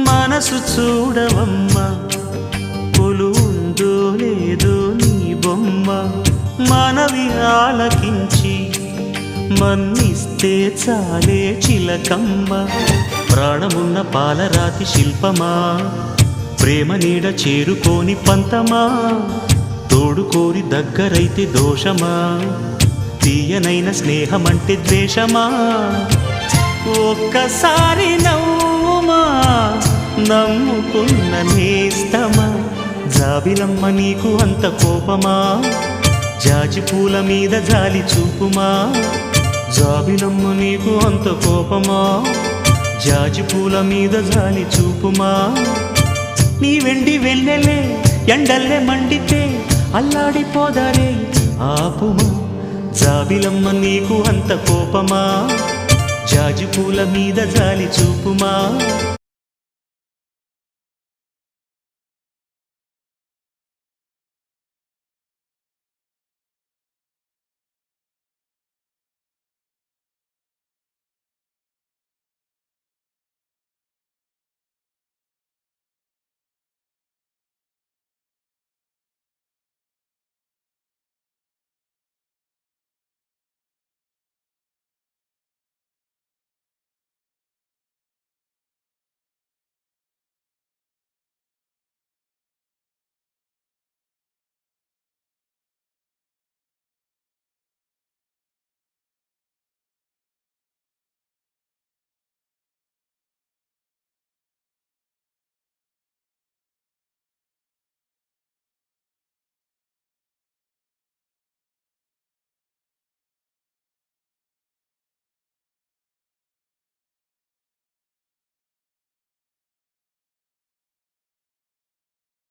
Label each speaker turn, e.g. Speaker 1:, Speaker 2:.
Speaker 1: మనసు చూడవమ్మా కొలువుందో లేదో నీ బొమ్మ మనవి ఆలకించి మన్నిస్తే చాలే చిలకమ్మ ప్రాణమున్న పాలరాతి శిల్పమా ప్రేమ నీడ చేరుకోని పంతమా తోడుకోరి దగ్గరైతే దోషమా తీయనైన స్నేహమంటే ద్వేషమా ఒక్కసారి నవ్వుమా నమ్ముకున్న నేస్తమా జాబిలమ్మ నీకు అంత కోపమా జాజి పూల మీద జాలి చూపుమా జాబిలమ్మ నీకు అంత కోపమా జాజి పూల మీద జాలి చూపుమా నీ వెండి వెళ్ళలే ఎండల్లే మండితే అల్లాడిపోదారే ఆపుమా జాబిలమ్మ నీకు అంత కోపమా జాజి పూల మీద జాలి చూపుమా